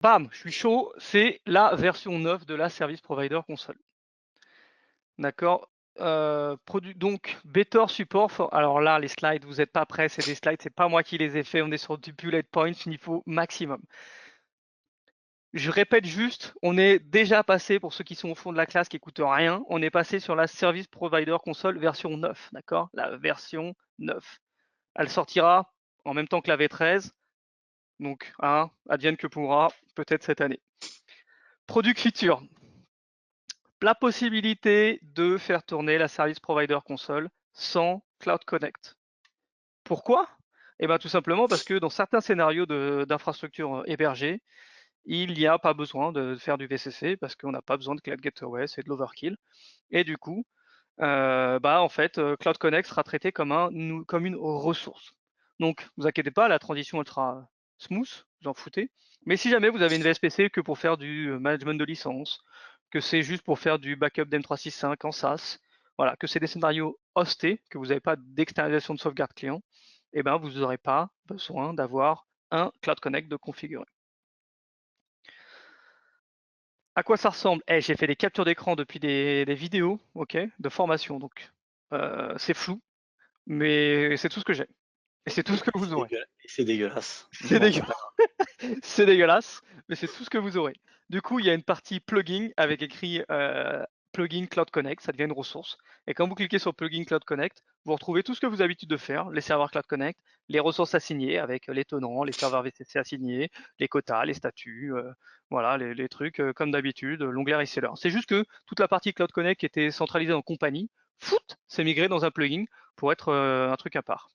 bam, je suis chaud, c'est la version 9 de la Service Provider Console. D'accord. Donc, Better Support alors là, les slides, vous n'êtes pas prêts, c'est des slides, c'est pas moi qui les ai fait, on est sur du bullet points, niveau maximum. Je répète juste, on est déjà passé, pour ceux qui sont au fond de la classe qui n'écoutent rien, on est passé sur la Service Provider Console version 9, d'accord? La version 9. Elle sortira en même temps que la V13, donc advienne que pourra, peut-être cette année. Product feature. La possibilité de faire tourner la Service Provider Console sans Cloud Connect. Pourquoi? Eh bien, tout simplement parce que dans certains scénarios d'infrastructures hébergées, il n'y a pas besoin de faire du VCC parce qu'on n'a pas besoin de Cloud Gateway, c'est de l'overkill. Et du coup, en fait, Cloud Connect sera traité comme une ressource. Donc, vous inquiétez pas, la transition elle sera smooth, vous en foutez. Mais si jamais vous avez une VSPC que pour faire du management de licence, que c'est juste pour faire du backup d'M365 en SaaS, voilà, que c'est des scénarios hostés, que vous n'avez pas d'externalisation de sauvegarde client, eh ben, vous n'aurez pas besoin d'avoir un Cloud Connect de configurer. À quoi ça ressemble? J'ai fait des captures d'écran depuis des vidéos, ok, de formation, donc c'est flou, mais c'est tout ce que j'ai. Et c'est tout ce que vous aurez. C'est dégueulasse. C'est Bon, c'est pas grave. c'est dégueulasse, mais c'est tout ce que vous aurez. Du coup, il y a une partie plugin avec écrit plugin Cloud Connect, ça devient une ressource. Et quand vous cliquez sur plugin Cloud Connect, vous retrouvez tout ce que vous avez l'habitude de faire, les serveurs Cloud Connect, les ressources assignées avec les tenants, les serveurs VCC assignés, les quotas, les statuts, voilà, les trucs comme d'habitude, l'onglet reseller. C'est juste que toute la partie Cloud Connect qui était centralisée en compagnie, c'est migré dans un plugin pour être un truc à part.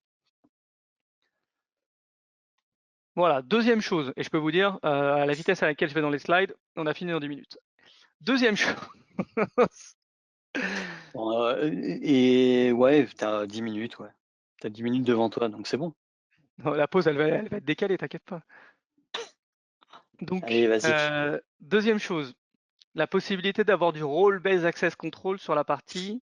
Voilà, deuxième chose, et je peux vous dire, à la vitesse à laquelle je vais dans les slides, on a fini dans 10 minutes. Deuxième chose. Bon, et ouais, t'as 10 minutes, ouais. T'as 10 minutes devant toi, donc c'est bon. Non, la pause, elle va être décalée, t'inquiète pas. Allez, Donc, vas-y. deuxième chose, la possibilité d'avoir du role-based access control sur la partie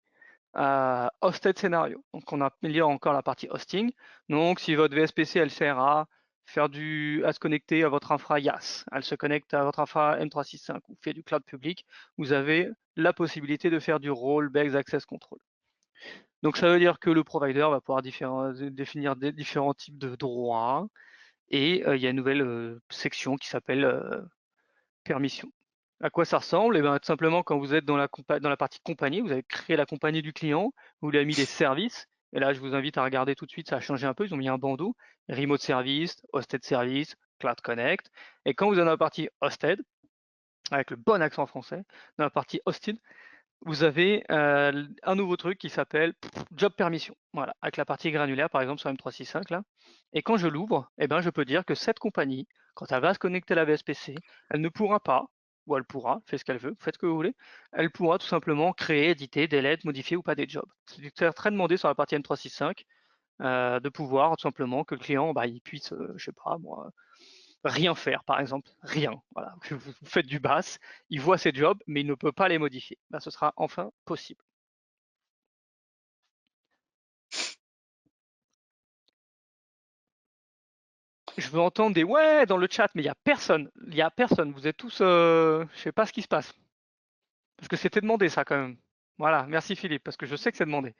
hosted scénario. Donc, on améliore encore la partie hosting. Donc, si votre VSPC, elle sert à se connecter à votre infra IaaS, elle se connecte à votre infra M365 ou fait du cloud public, vous avez la possibilité de faire du role-based access control. Donc, ça veut dire que le provider va pouvoir définir des différents types de droits et il y a une nouvelle section qui s'appelle permission. À quoi ça ressemble? Eh bien, tout simplement, quand vous êtes dans la partie compagnie, vous avez créé la compagnie du client, vous lui avez mis des services, et là, je vous invite à regarder tout de suite, ça a changé un peu, ils ont mis un bandeau, Remote Service, Hosted Service, Cloud Connect, et quand vous êtes dans la partie Hosted, avec le bon accent français, dans la partie Hosted, vous avez un nouveau truc qui s'appelle Job Permission, voilà, avec la partie granulaire, par exemple, sur M365, là, et quand je l'ouvre, eh ben, je peux dire que cette compagnie, quand elle va se connecter à la VSPC, elle ne pourra pas, ou elle pourra, faites ce qu'elle veut, faites ce que vous voulez, elle pourra tout simplement créer, éditer, delete, modifier ou pas des jobs. C'est très demandé sur la partie M365 de pouvoir tout simplement que le client il puisse, je sais pas moi, rien faire par exemple, rien. Voilà, que vous faites du bass, il voit ses jobs, mais il ne peut pas les modifier. Ce sera enfin possible. Je veux entendre des ouais dans le chat, mais il y a personne. Il y a personne. Vous êtes tous, je sais pas ce qui se passe. Parce que c'était demandé ça quand même. Voilà, merci Philippe, parce que je sais que c'est demandé.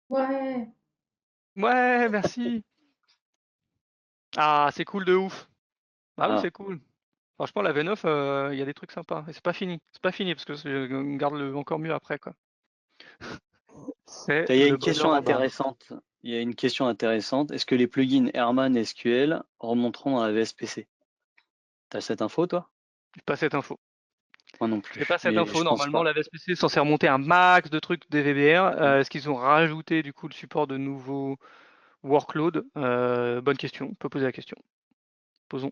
Ouais. Ouais, merci. Ah, c'est cool de ouf. Ah oui, Ah, c'est cool. Franchement, la V9, il y a des trucs sympas. Et c'est pas fini. C'est pas fini, parce que je garde le encore mieux après, quoi. C'est il y a le une bonheur question en barre. intéressante. Il y a une question intéressante. Est-ce que les plugins Herman SQL remonteront dans la VSPC? T'as cette info, toi? J'ai pas cette info. Moi non J'ai pas plus, cette mais info. je pense Normalement, pas. la VSPC est censée remonter un max de trucs des VBR. Est-ce qu'ils ont rajouté du coup le support de nouveaux workloads? Bonne question. On peut poser la question. Posons.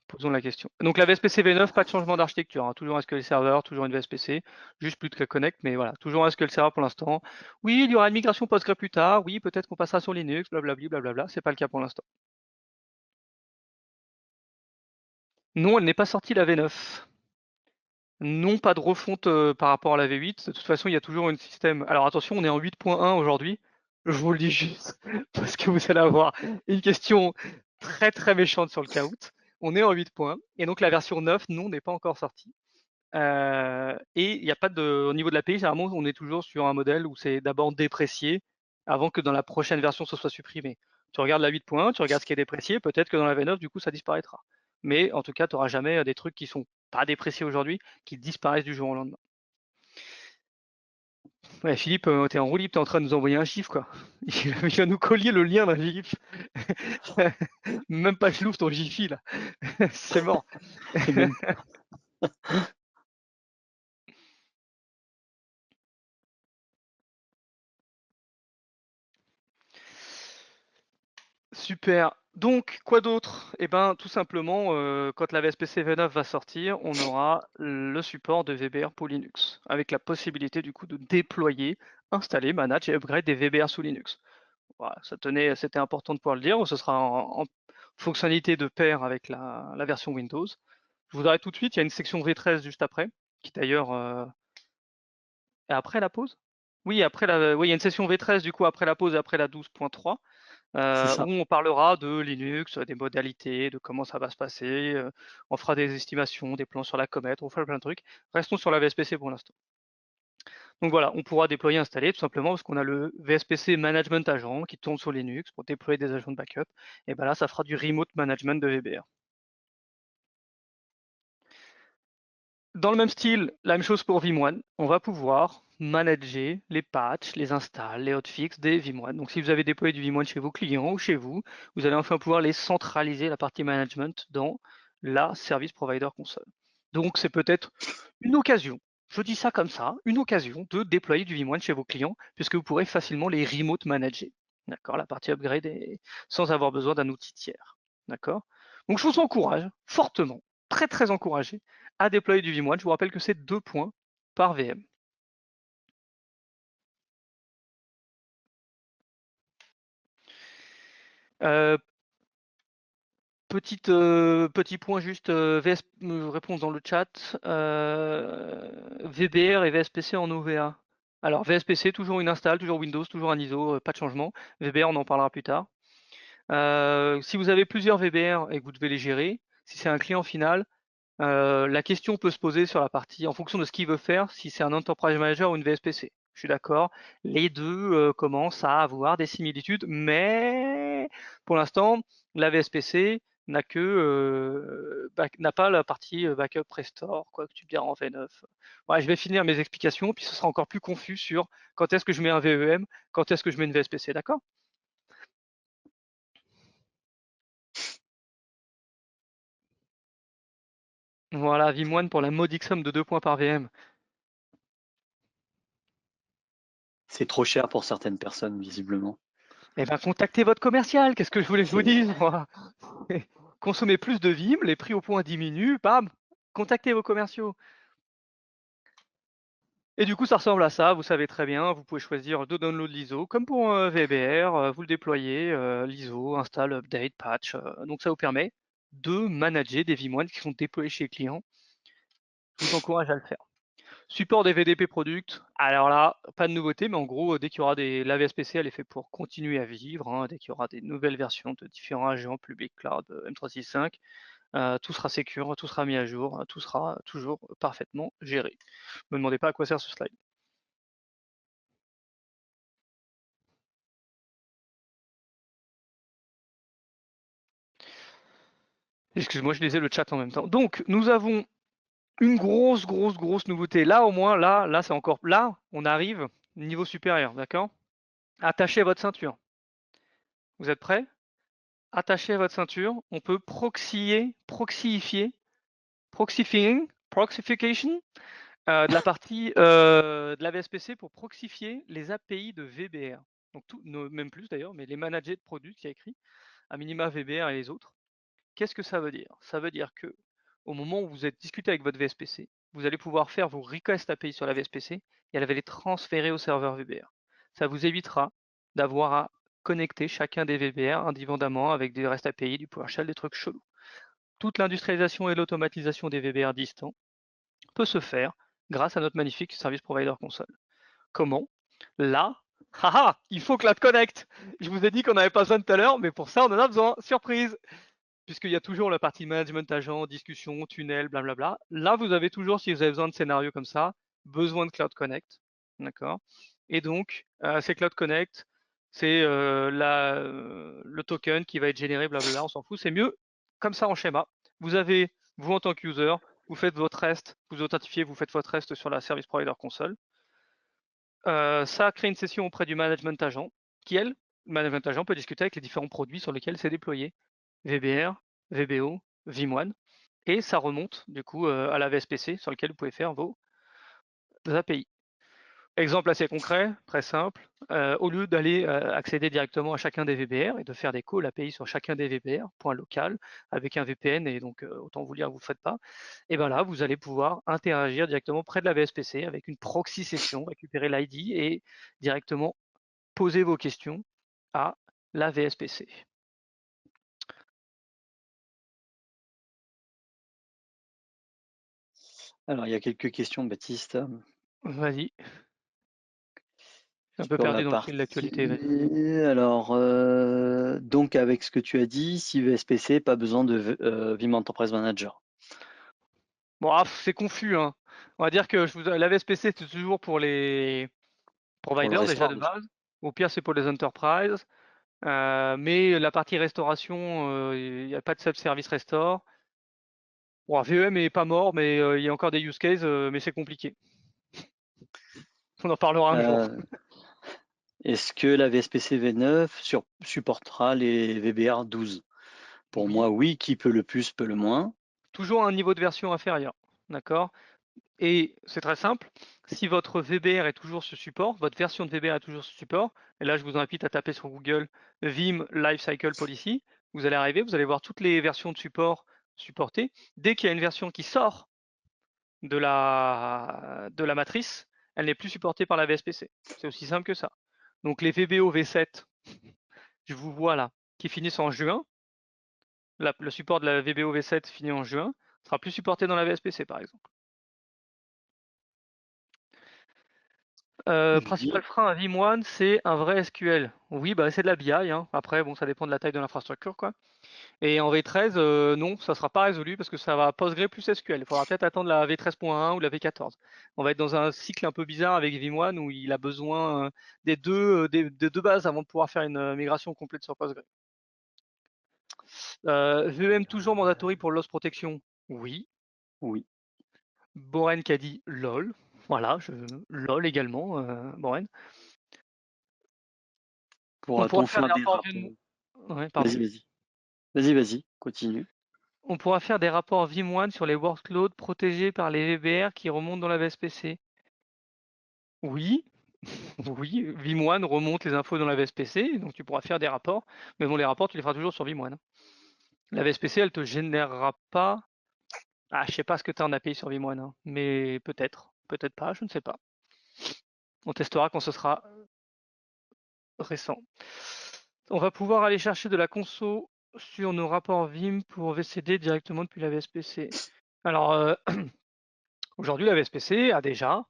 Posons la question. Donc la VSPC V9, pas de changement d'architecture, hein. Toujours un SQL Server, toujours une VSPC, juste plus de Connect, mais voilà, toujours un SQL Server pour l'instant. Oui, il y aura une migration Postgre plus tard, oui, peut-être qu'on passera sur Linux, blablabla, blablabla, c'est pas le cas pour l'instant. Non, elle n'est pas sortie la V9. Non, pas de refonte par rapport à la V8. De toute façon, il y a toujours un système. Alors attention, on est en 8.1 aujourd'hui. Je vous le dis juste parce que vous allez avoir une question très très méchante sur le caout. on est en 8 points. Et donc la version 9, non, n'est pas encore sortie. Et il n'y a pas de, au niveau de l'API, généralement, on est toujours sur un modèle où c'est d'abord déprécié avant que dans la prochaine version, ce soit supprimé. Tu regardes la 8 points, tu regardes ce qui est déprécié, peut-être que dans la V9, du coup, ça disparaîtra. Mais en tout cas, tu n'auras jamais des trucs qui sont pas dépréciés aujourd'hui, qui disparaissent du jour au lendemain. Ouais, Philippe, t'es en roue libre, t'es en train de nous envoyer un gif, quoi. Il va nous coller le lien d'un gif. Même pas je l'ouvre ton Jiffy, là. C'est mort. Même- Super. Donc, quoi d'autre? Eh ben, tout simplement, quand la VSPC V9 va sortir, on aura le support de VBR pour Linux, avec la possibilité du coup de déployer, installer, manager et upgrade des VBR sous Linux. Voilà, c'était important de pouvoir le dire. Ce sera en fonctionnalité de pair avec la version Windows. Je vous arrête tout de suite. Il y a une section V13 juste après, qui d'ailleurs est après la pause. Oui, oui, il y a une session V13 du coup après la pause et après la 12.3. C'est ça. Où on parlera de Linux, des modalités, de comment ça va se passer. On fera des estimations, des plans sur la comète, on fera plein de trucs. Restons sur la VSPC pour l'instant. Donc voilà, on pourra déployer, installer tout simplement parce qu'on a le VSPC Management Agent qui tourne sur Linux pour déployer des agents de backup. Et ben là, ça fera du remote management de VBR. Dans le même style, la même chose pour Vim1. On va pouvoir manager les patchs, les installs, les hotfix des Vim1. Donc si vous avez déployé du Vim1 chez vos clients ou chez vous, vous allez enfin pouvoir les centraliser, la partie management, dans la Service Provider Console. Donc c'est peut-être une occasion, je dis ça comme ça, une occasion de déployer du Vim1 chez vos clients, puisque vous pourrez facilement les remote manager. D'accord, la partie upgrade sans avoir besoin d'un outil tiers. D'accord. Donc je vous encourage fortement, très très encouragé, à déployer du Vim1. Je vous rappelle que c'est 2 points par VM. Petit point juste, réponse dans le chat. VBR et VSPC en OVA. Alors VSPC, toujours une install, toujours Windows, toujours un ISO, pas de changement. VBR, on en parlera plus tard. Si vous avez plusieurs VBR et que vous devez les gérer, si c'est un client final, la question peut se poser sur la partie, en fonction de ce qu'il veut faire, si c'est un Enterprise Manager ou une VSPC. Je suis d'accord, les deux commencent à avoir des similitudes, mais pour l'instant, la VSPC n'a pas la partie backup restore, quoi que tu me diras en V9. Ouais, je vais finir mes explications, puis ce sera encore plus confus sur quand est-ce que je mets un VEM, quand est-ce que je mets une VSPC, d'accord? Voilà, Vim1 pour la modique somme de 2 points par VM. C'est trop cher pour certaines personnes, visiblement. Eh ben, contactez votre commercial, qu'est-ce que je voulais que je vous dise, moi? Consommez plus de Vim, les prix au point diminuent, bam, contactez vos commerciaux. Et du coup, ça ressemble à ça, vous savez très bien, vous pouvez choisir de download l'ISO, comme pour VBR, vous le déployez, l'ISO, install, update, patch, donc ça vous permet de manager des Vim1 qui sont déployés chez les clients. Je vous encourage à le faire. Support des VDP Product, alors là, pas de nouveauté, mais en gros, dès qu'il y aura la VSPC, elle est faite pour continuer à vivre, hein, dès qu'il y aura des nouvelles versions de différents agents public cloud M365, tout sera secure, tout sera mis à jour, tout sera toujours parfaitement géré. Ne me demandez pas à quoi sert ce slide. Excuse-moi, je lisais le chat en même temps. Donc, nous avons une grosse nouveauté. Là, au moins, là, c'est encore... Là, on arrive niveau supérieur, d'accord? Attachez votre ceinture. Vous êtes prêts? Attachez à votre ceinture. On peut proxification de la partie de la VSPC pour proxifier les API de VBR. Donc, même plus d'ailleurs, mais les managers de produits qui a écrit, à minima VBR et les autres. Qu'est-ce que ça veut dire? Ça veut dire que au moment où vous êtes discuté avec votre VSPC, vous allez pouvoir faire vos requests API sur la VSPC et elle va les transférer au serveur VBR. Ça vous évitera d'avoir à connecter chacun des VBR indépendamment avec des REST API, du PowerShell, des trucs chelous. Toute l'industrialisation et l'automatisation des VBR distants peut se faire grâce à notre magnifique Service Provider Console. Comment? Là, haha, il faut que la te connecte. Je vous ai dit qu'on n'avait pas besoin tout à l'heure, mais pour ça, on en a besoin. Surprise! puisqu'il y a toujours la partie management agent, discussion, tunnel, blablabla. Là, vous avez toujours, si vous avez besoin de scénarios comme ça, besoin de Cloud Connect, d'accord? Et donc, c'est Cloud Connect, c'est le token qui va être généré, blablabla, on s'en fout. C'est mieux comme ça en schéma. Vous avez, vous en tant qu'user, vous faites votre REST, vous authentifiez, vous faites votre REST sur la Service Provider Console. Ça crée une session auprès du management agent, qui, elle, le management agent peut discuter avec les différents produits sur lesquels c'est déployé. VBR, VBO, Vim1, et ça remonte du coup à la VSPC sur lequel vous pouvez faire vos API. Exemple assez concret, très simple, au lieu d'aller accéder directement à chacun des VBR et de faire des calls API sur chacun des VBR, point local, avec un VPN, et donc autant vous dire, vous ne faites pas, et bien là, vous allez pouvoir interagir directement près de la VSPC avec une proxy session, récupérer l'ID et directement poser vos questions à la VSPC. Alors, il y a quelques questions, Baptiste. Vas-y. Un peu Sur perdu la dans le fil de l'actualité. partie. Alors, donc avec ce que tu as dit, si VSPC, pas besoin de Vim Enterprise Manager. Bon, c'est confus, hein. On va dire que la VSPC, c'est toujours pour les providers déjà de base. Au pire, c'est pour les enterprises. Mais la partie restauration, il n'y a pas de self-service restore. Bon, VEM est pas mort, mais il y a encore des use cases, mais c'est compliqué. On en parlera un jour. Est-ce que la VSPC V9 supportera les VBR 12? Pour Oui. moi, oui. Qui peut le plus, peut le moins. Toujours un niveau de version inférieur, d'accord? Et c'est très simple, si votre VBR est toujours ce support, votre version de VBR est toujours ce support, et là je vous invite à taper sur Google Vim Lifecycle Policy, vous allez arriver, vous allez voir toutes les versions de support supportées. Dès qu'il y a une version qui sort de la matrice, elle n'est plus supportée par la VSPC. C'est aussi simple que ça. Donc les VBO V7, je vous vois là, qui finissent en juin, le support de la VBO V7 finit en juin, sera plus supporté dans la VSPC par exemple. Principal frein à Vim1, c'est un vrai SQL. Oui, bah c'est de la BI, hein. Après, bon, ça dépend de la taille de l'infrastructure, quoi. Et en V13, non, ça sera pas résolu parce que ça va Postgre plus SQL. Il faudra peut-être attendre la V13.1 ou la V14. On va être dans un cycle un peu bizarre avec Vim1 où il a besoin des deux bases avant de pouvoir faire une migration complète sur Postgre. VEM toujours mandatory pour loss protection? Oui. Oui. Boren qui a dit LOL. Voilà, LOL également, Boren. Pourra-t-on faire faire des des rapports rapports? Ouais, pardon. Vas-y, continue. On pourra faire des rapports Vim1 sur les workloads protégés par les VBR qui remontent dans la VSPC. Oui, oui, Vim1 remonte les infos dans la VSPC, donc tu pourras faire des rapports, mais bon, les rapports, tu les feras toujours sur Vim1. La VSPC, elle te générera pas. Ah, je sais pas ce que tu as en API sur Vim1, hein, mais peut-être, peut-être pas, je ne sais pas. On testera quand ce sera récent. On va pouvoir aller chercher de la conso sur nos rapports Vim pour VCD directement depuis la VSPC. Alors, aujourd'hui, la VSPC a déjà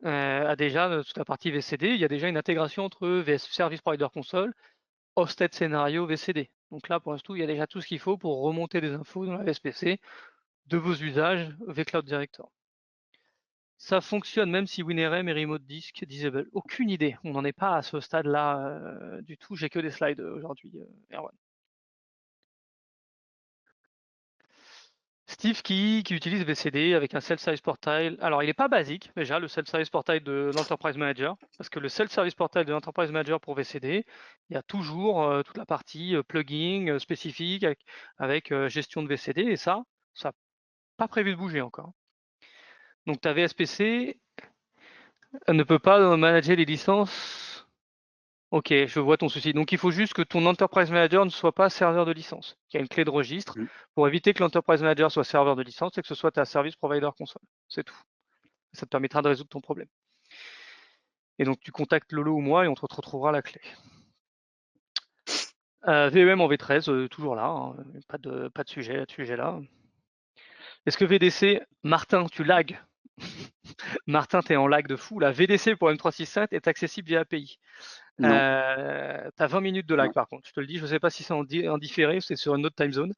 toute la partie VCD, il y a déjà une intégration entre Service Provider Console, Hosted Scenario, VCD. Donc là, pour l'instant, il y a déjà tout ce qu'il faut pour remonter des infos dans la VSPC de vos usages vCloud Director. Ça fonctionne même si WinRM et Remote Disk Disable. Aucune idée, on n'en est pas à ce stade-là du tout, j'ai que des slides aujourd'hui, Erwan. Steve qui utilise VCD avec un Self-Service Portal. Alors, il n'est pas basique, déjà, le Self-Service Portal de l'Enterprise Manager, parce que le Self-Service Portal de l'Enterprise Manager pour VCD, il y a toujours toute la partie plugin spécifique avec gestion de VCD, et ça n'a pas prévu de bouger encore. Donc, ta VSPC ne peut pas manager les licences. Ok, je vois ton souci. Donc, il faut juste que ton Enterprise Manager ne soit pas serveur de licence, qu'il y a une clé de registre pour éviter que l'Enterprise Manager soit serveur de licence et que ce soit ta Service Provider Console. C'est tout. Ça te permettra de résoudre ton problème. Et donc, tu contactes Lolo ou moi et on te retrouvera la clé. VEM en V13, toujours là. Hein, pas de sujet à ce sujet-là. Est-ce que VDC, Martin, tu lags? Martin, tu es en lag de fou. La VDC pour M365 est accessible via API. Non. T'as 20 minutes de lag Non. par contre, je te le dis, je sais pas si c'est en différé, c'est sur une autre time zone.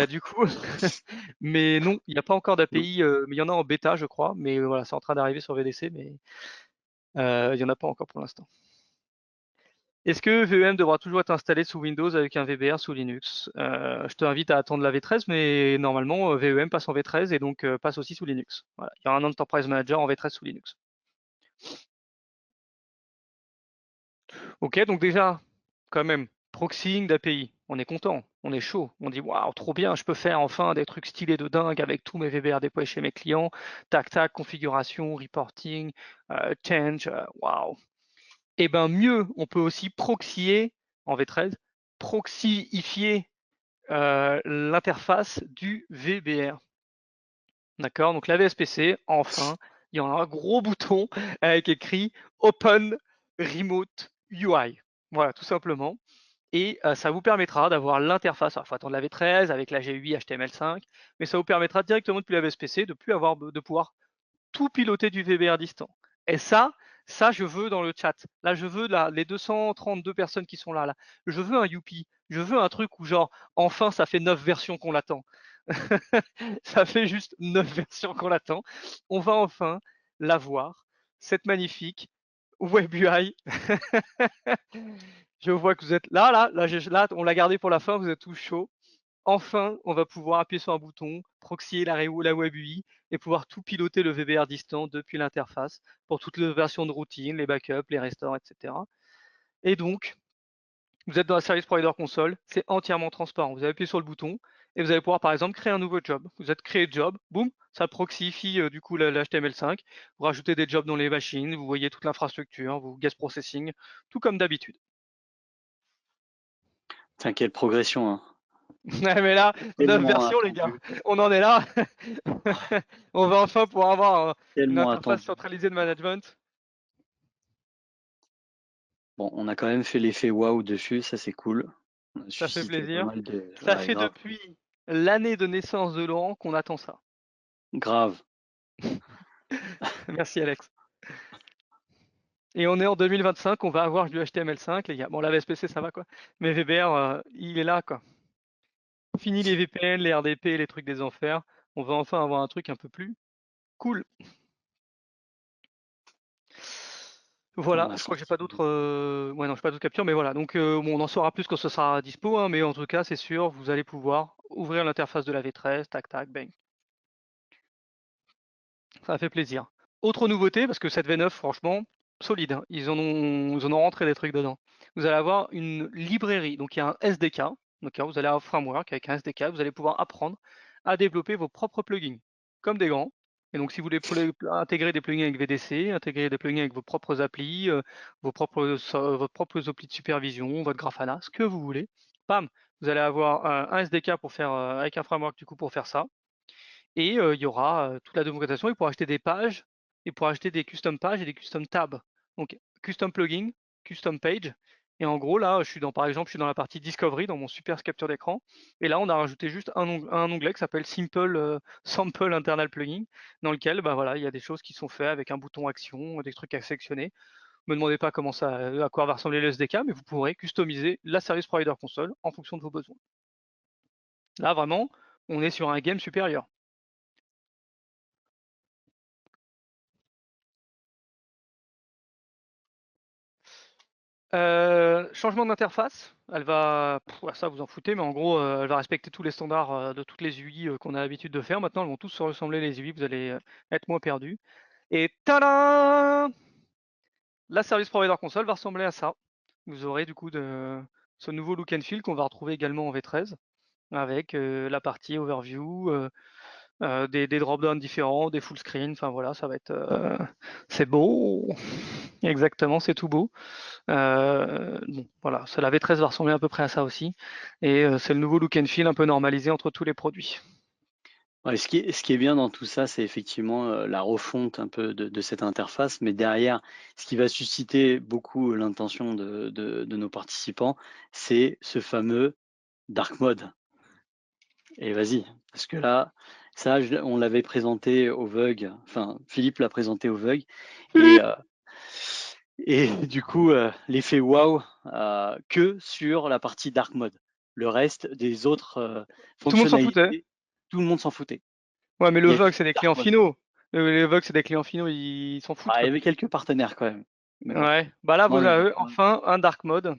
Du coup, mais non, il n'y a pas encore d'API, mais il y en a en bêta, je crois, mais voilà, c'est en train d'arriver sur VDC, mais il n'y en a pas encore pour l'instant. Est-ce que VEM devra toujours être installé sous Windows avec un VBR sous Linux? Je t'invite à attendre la V13, mais normalement, VEM passe en V13 et donc passe aussi sous Linux. Voilà. Il y a un Enterprise Manager en V13 sous Linux. Ok, donc déjà, quand même, proxying d'API, on est content, on est chaud, on dit waouh, trop bien, je peux faire enfin des trucs stylés de dingue avec tous mes VBR déployés chez mes clients, tac tac, configuration, reporting, change, waouh. Et ben mieux, on peut aussi proxyer en V13, proxyifier l'interface du VBR. D'accord, donc la VSPC, enfin, il y a un gros bouton avec écrit Open Remote UI. Voilà, tout simplement. Et ça vous permettra d'avoir l'interface, il faut attendre la V13 avec la GUI HTML5, mais ça vous permettra directement depuis la VSPC de pouvoir tout piloter du VBR distant. Et ça je veux dans le chat. Là, je veux les 232 personnes qui sont là. Je veux un Youpi. Je veux un truc où genre, enfin, ça fait 9 versions qu'on l'attend. Ça fait juste 9 versions qu'on l'attend. On va enfin l'avoir, cette magnifique WebUI. Je vois que vous êtes là, on l'a gardé pour la fin, vous êtes tous chauds. Enfin, on va pouvoir appuyer sur un bouton, proxyer la web UI et pouvoir tout piloter le VBR distant depuis l'interface pour toutes les versions de routine, les backups, les restores, etc. Et donc, vous êtes dans la Service Provider Console, c'est entièrement transparent. Vous appuyez sur le bouton et vous allez pouvoir, par exemple, créer un nouveau job. Vous êtes créé job, boum, ça proxifie du coup l'HTML5. Vous rajoutez des jobs dans les machines, vous voyez toute l'infrastructure, vous guest processing, tout comme d'habitude. Tiens, quelle progression, hein. Mais là, 9 Tellement versions, les gars, attendu. on en est là. On va enfin pouvoir avoir une Tellement interface attendu. centralisée de management. Bon, on a quand même fait l'effet waouh dessus, ça c'est cool. On a Ça fait suscité pas plaisir. mal de. Ça Ouais, fait grave. depuis l'année de naissance de Laurent qu'on attend ça. Grave. Merci Alex. Et on est en 2025, on va avoir du HTML5, les gars. Bon, la VSPC, ça va quoi. Mais VBR, il est là quoi. Fini les VPN, les RDP, les trucs des enfers. On va enfin avoir un truc un peu plus cool. Voilà, On a je crois que j'ai senti. pas d'autres. Ouais, non, j'ai pas d'autres captures, mais voilà. Donc, bon, on en saura plus quand ce sera dispo, hein, mais en tout cas, c'est sûr, vous allez pouvoir ouvrir l'interface de la V13, tac, tac, bang. Ça fait plaisir. Autre nouveauté, parce que cette V9, franchement, solide, hein, ils en ont rentré des trucs dedans. Vous allez avoir une librairie, donc il y a un SDK, donc vous allez avoir un framework avec un SDK, vous allez pouvoir apprendre à développer vos propres plugins, comme des grands. Et donc si vous voulez intégrer des plugins avec VDC, intégrer des plugins avec vos propres applis, vos propres applis de supervision, votre Grafana, ce que vous voulez, bam, vous allez avoir un SDK pour faire, avec un framework du coup pour faire ça. Et il y aura toute la documentation. Et pour acheter des pages, et pour acheter des custom pages et des custom tabs. Donc custom plugin, custom page. Et en gros, là, par exemple, je suis dans la partie Discovery, dans mon super capture d'écran. Et là, on a rajouté juste un onglet qui s'appelle Simple Sample Internal Plugin, dans lequel, bah voilà, il y a des choses qui sont faites avec un bouton action, des trucs à sectionner. Ne me demandez pas à quoi va ressembler le SDK, mais vous pourrez customiser la Service Provider Console en fonction de vos besoins. Là, vraiment, on est sur un game supérieur. Changement d'interface, elle va, ça vous en foutez, mais en gros, elle va respecter tous les standards de toutes les UI qu'on a l'habitude de faire. Maintenant, elles vont tous se ressembler les UI, vous allez être moins perdus. Et tada! La Service Provider Console va ressembler à ça. Vous aurez du coup ce nouveau look and feel qu'on va retrouver également en V13, avec la partie overview, des drop-downs différents, des full screen, enfin voilà, ça va être... c'est beau. Exactement, c'est tout beau. Bon, voilà, la V13 va ressembler à peu près à ça aussi. Et c'est le nouveau look and feel un peu normalisé entre tous les produits. Ouais, ce qui est bien dans tout ça, c'est effectivement la refonte un peu de cette interface, mais derrière, ce qui va susciter beaucoup l'intention de nos participants, c'est ce fameux dark mode. Et vas-y, parce que là, ça, on l'avait présenté au VUG, enfin, Philippe l'a présenté au VUG, et Et du coup, l'effet wow, que sur la partie dark mode. Le reste des autres Tout le monde s'en foutait. fonctionnalités, tout le monde s'en foutait. Ouais, mais le Il y avait VOG, juste c'est des dark clients mode. finaux. Le VOG, c'est des clients finaux, ils s'en foutent, Ah, il y quoi. avait quelques partenaires quand même. Mais bon, Ouais. Bah là, non, mais voilà, bon, enfin, un dark mode.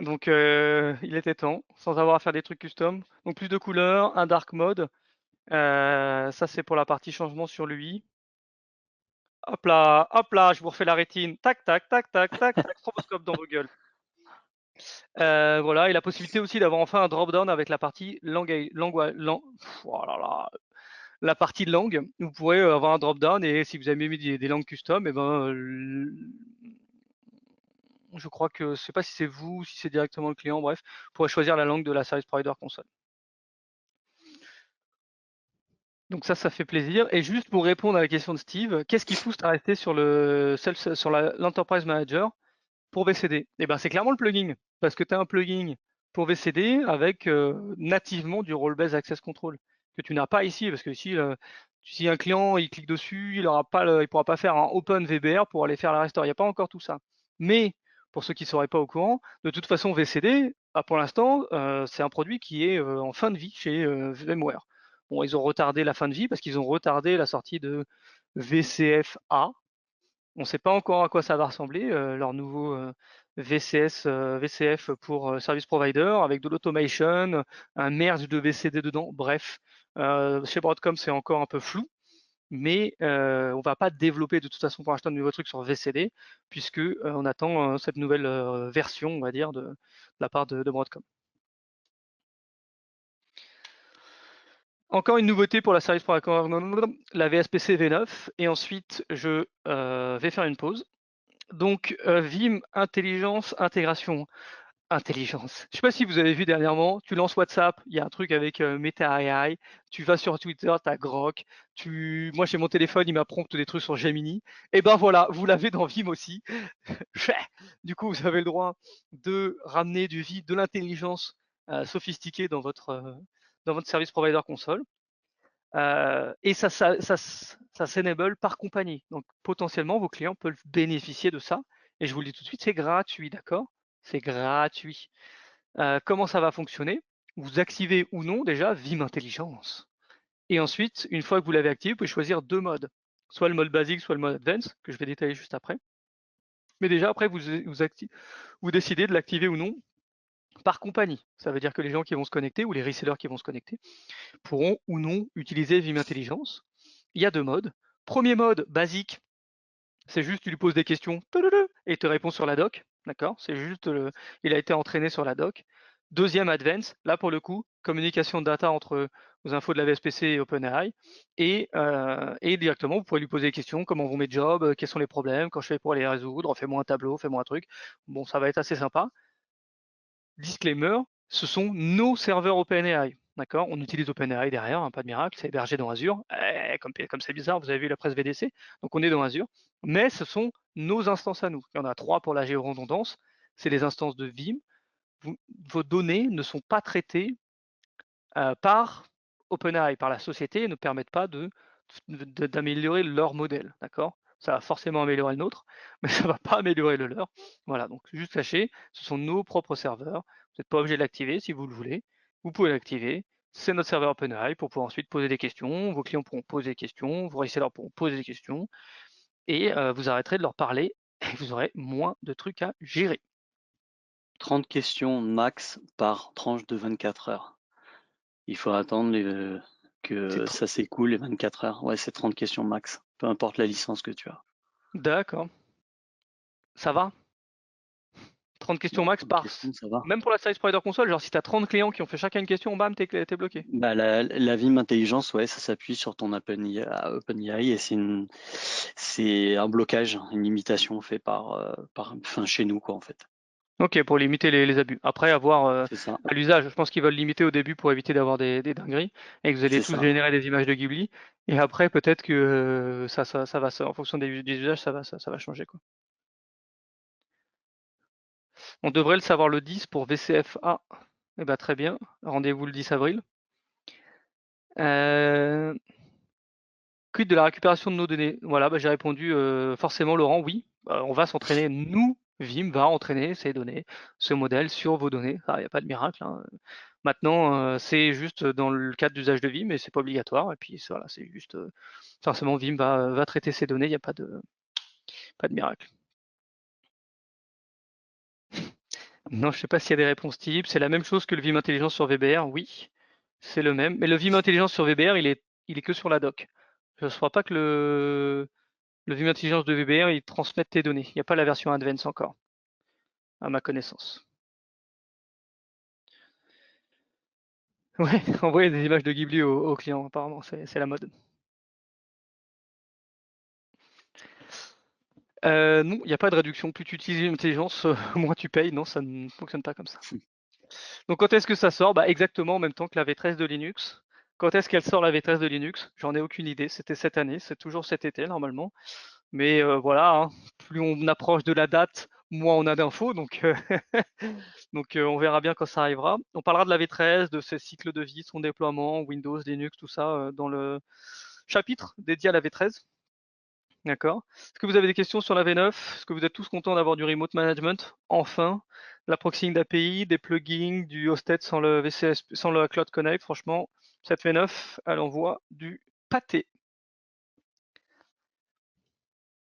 Donc, il était temps, sans avoir à faire des trucs custom. Donc, plus de couleurs, un dark mode. Ça, c'est pour la partie changement sur lui. Hop là, je vous refais la rétine. Tac, tac, tac, tac, tac, tac, stroboscope dans vos gueules. Voilà, et la possibilité aussi d'avoir enfin un drop-down avec la partie oh là là, la partie langue. Vous pourrez avoir un drop-down et si vous avez mis des langues custom, et ben, je crois que je sais pas si c'est vous, si c'est directement le client, bref, vous pourrez choisir la langue de la service provider console. Donc ça fait plaisir. Et juste pour répondre à la question de Steve, qu'est-ce qui pousse à rester sur l'Enterprise Manager pour VCD? Eh ben, c'est clairement le plugin. Parce que tu as un plugin pour VCD avec nativement du Role-Based Access Control que tu n'as pas ici. Parce que ici, si un client il clique dessus, il ne pourra pas faire un Open VBR pour aller faire la restore. Il n'y a pas encore tout ça. Mais pour ceux qui ne seraient pas au courant, de toute façon, VCD, pour l'instant, c'est un produit qui est en fin de vie chez VMware. Bon, ils ont retardé la fin de vie parce qu'ils ont retardé la sortie de VCF-A. On ne sait pas encore à quoi ça va ressembler, leur nouveau VCF pour Service Provider, avec de l'automation, un merge de VCD dedans. Bref, chez Broadcom, c'est encore un peu flou, mais on ne va pas développer de toute façon pour acheter un nouveau truc sur VCD, puisque on attend cette nouvelle version, on va dire, de la part de Broadcom. Encore une nouveauté pour la Service Provider, la VSPC V9, et ensuite je vais faire une pause. Donc, Vim, intelligence, intégration. Intelligence. Je sais pas si vous avez vu dernièrement, tu lances WhatsApp, il y a un truc avec Meta AI, tu vas sur Twitter, tu as Grok, moi j'ai mon téléphone, il m'a prompte des trucs sur Gemini. Et ben voilà, vous l'avez dans Vim aussi. Du coup, vous avez le droit de ramener de l'intelligence sophistiquée dans votre service provider console. Et ça s'enable par compagnie. Donc potentiellement, vos clients peuvent bénéficier de ça. Et je vous le dis tout de suite, c'est gratuit, d'accord? C'est gratuit. Comment ça va fonctionner? Vous activez ou non déjà Vim Intelligence. Et ensuite, une fois que vous l'avez activé, vous pouvez choisir deux modes. Soit le mode basique, soit le mode advanced, que je vais détailler juste après. Mais déjà, après, vous décidez de l'activer ou non par compagnie. Ça veut dire que les gens qui vont se connecter ou les resellers qui vont se connecter pourront ou non utiliser Vim Intelligence. Il y a deux modes. Premier mode, basique, c'est juste tu lui poses des questions et il te répond sur la doc. D'accord? C'est juste, il a été entraîné sur la doc. Deuxième advance, là pour le coup, communication de data entre vos infos de la VSPC et OpenAI. Et directement, vous pouvez lui poser des questions, comment vont mes jobs, quels sont les problèmes, quand je fais pour les résoudre, fais-moi un tableau, fais-moi un truc. Bon, ça va être assez sympa. Disclaimer, ce sont nos serveurs OpenAI. D'accord? On utilise OpenAI derrière, hein, pas de miracle, c'est hébergé dans Azure. Comme c'est bizarre, vous avez vu la presse VDC, donc on est dans Azure. Mais ce sont nos instances à nous. Il y en a 3 pour la géoredondance. C'est les instances de Vim. Vos données ne sont pas traitées par OpenAI, par la société, et ne permettent pas d'améliorer leur modèle. D'accord? Ça va forcément améliorer le nôtre, mais ça ne va pas améliorer le leur. Voilà, donc juste sachez, ce sont nos propres serveurs. Vous n'êtes pas obligé de l'activer si vous le voulez. Vous pouvez l'activer. C'est notre serveur OpenAI pour pouvoir ensuite poser des questions. Vos clients pourront poser des questions, vos resellers pourront poser des questions, et vous arrêterez de leur parler et vous aurez moins de trucs à gérer. 30 questions max par tranche de 24 heures. Il faut attendre que ça s'écoule les 24 heures. Ouais, c'est 30 questions max, peu importe la licence que tu as. D'accord. Ça va? 30 questions max 30 questions, ça va. même pour la Service Provider Console, genre si tu as 30 clients qui ont fait chacun une question, bam, t'es bloqué. Bah, la Vim Intelligence, ouais, ça s'appuie sur ton OpenAI et c'est un blocage, une limitation fait chez nous, quoi, en fait. Ok, pour limiter les abus. Après, avoir C'est ça, à l'usage, je pense qu'ils veulent limiter au début pour éviter d'avoir des dingueries et que vous allez c'est tous ça. générer des images de Ghibli. Et après, peut-être que en fonction des usages, ça va changer, quoi. On devrait le savoir le 10 pour VCFA. Eh ben, très bien. Rendez-vous le 10 avril. Quid de la récupération de nos données? Voilà, j'ai répondu forcément Laurent, oui. On va s'entraîner, nous, Vim va entraîner ces données, ce modèle sur vos données. Il n'y a pas de miracle. Hein. Maintenant, c'est juste dans le cadre d'usage de Vim, mais c'est pas obligatoire. Et puis voilà, c'est juste forcément Vim va traiter ces données, il n'y a pas de miracle. Non, je sais pas s'il y a des réponses types. C'est la même chose que le Vim Intelligence sur VBR, oui, c'est le même. Mais le Vim Intelligence sur VBR, il est que sur la doc. Je ne crois pas que le Vim Intelligence de VBR, il transmette tes données. Il n'y a pas la version Advanced encore, à ma connaissance. Ouais, envoyer des images de Ghibli aux clients, apparemment, c'est la mode. Non, il n'y a pas de réduction. Plus tu utilises une intelligence, moins tu payes. Non, ça ne fonctionne pas comme ça. Donc quand est-ce que ça sort? Exactement en même temps que la V13 de Linux. Quand est-ce qu'elle sort la V13 de Linux? J'en ai aucune idée. C'était cette année, c'est toujours cet été normalement. Mais voilà, hein, plus on approche de la date, moins on a d'infos. Donc, on verra bien quand ça arrivera. On parlera de la V13, de ses cycles de vie, son déploiement, Windows, Linux, tout ça, dans le chapitre dédié à la V13. D'accord. Est-ce que vous avez des questions sur la V9? Est-ce que vous êtes tous contents d'avoir du remote management? Enfin, la proxying d'API, des plugins, du hosted sans le VCS, sans le Cloud Connect, franchement, cette V9, elle envoie du pâté.